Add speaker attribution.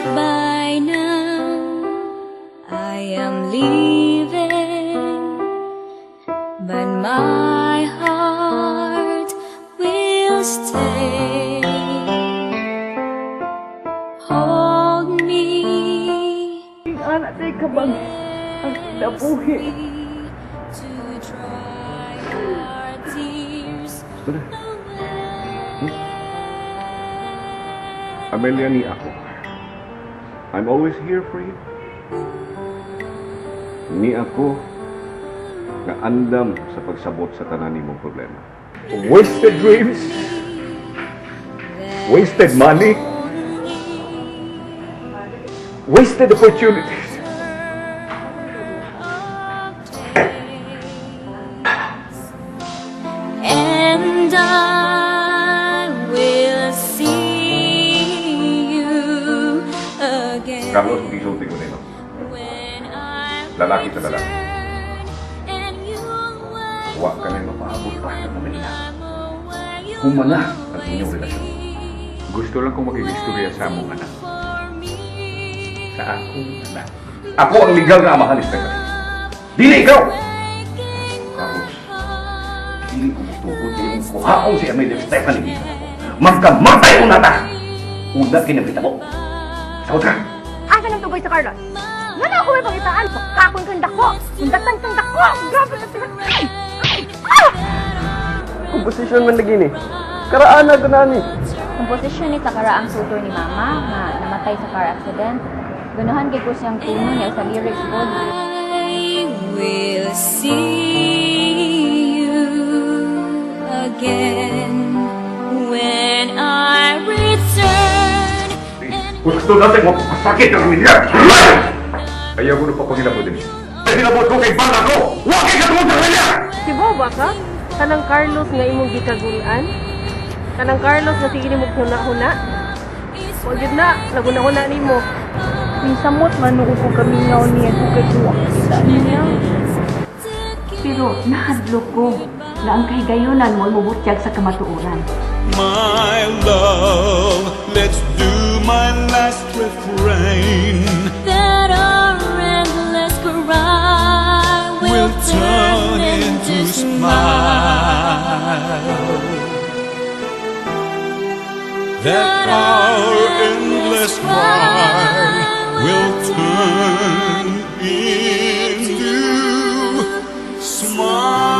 Speaker 1: goodbye now. I am leaving, but my heart will stay. Hold me.
Speaker 2: Anak tayo kabang ang nabuhi.
Speaker 1: To dry our tears.
Speaker 3: Amelia ni ako. I'm always here for you. Ni ako nga andam sa pagsabot sa tanan nimong problema.
Speaker 4: Wasted dreams, wasted money, wasted opportunities.
Speaker 1: And I will see you again.
Speaker 3: Carlos, isulti ko nito.
Speaker 1: When I
Speaker 3: Lalaki sa lalaki.
Speaker 1: return and you'll wait
Speaker 3: Huwag ka na mapaabot pa ng Amelia.
Speaker 1: where you
Speaker 3: Humana ang inyong relasyon.
Speaker 4: Gusto lang kong maging-istorya sa among anak.
Speaker 1: for me.
Speaker 4: Sa akong anak.
Speaker 3: Ako ang legal na amahan ni Stephanie. Dili ikaw! Carlos, hindi ko mutugod yung kuhaon si Amelia Stephanie. Magkamatay ko na ta! Una kinabita mo. Sagot ka!
Speaker 2: Asa nang tubay sa Carlos? Wala ako may pangitaan. Kakon kang dako. Undatan kang dako. Grabe na sila.
Speaker 5: Komposisyon man lagi ni. Karaan na ganani.
Speaker 6: Komposisyon ni Takara ang sutor ni Mama na namatay sa car accident. Ganuhan kay ko siyang tuno niya sa lyrics po.
Speaker 1: I will see you again when I return.
Speaker 3: Gusto natin mapapasakit ang Amelia!
Speaker 4: Ayaw ko na pa pangilabot din.
Speaker 3: Sinabot ko kay bala ko! Huwag kay katulog sa Amelia!
Speaker 2: Si Boba ka? Kanang Carlos nga imong gikagulan? Kanang Carlos nga sige nimo huna-huna? O yun na, naguna-huna nimo.
Speaker 7: Minsamot man ko kami ngaw niya ko kay tuwa kita niya. Pero nahadlok ko na ang kahigayonan mo mubutyag sa kamatuoran.
Speaker 8: My love, let's do my last refrain.
Speaker 1: That our endless cry will turn into smile.
Speaker 8: That our endless cry will turn into smile.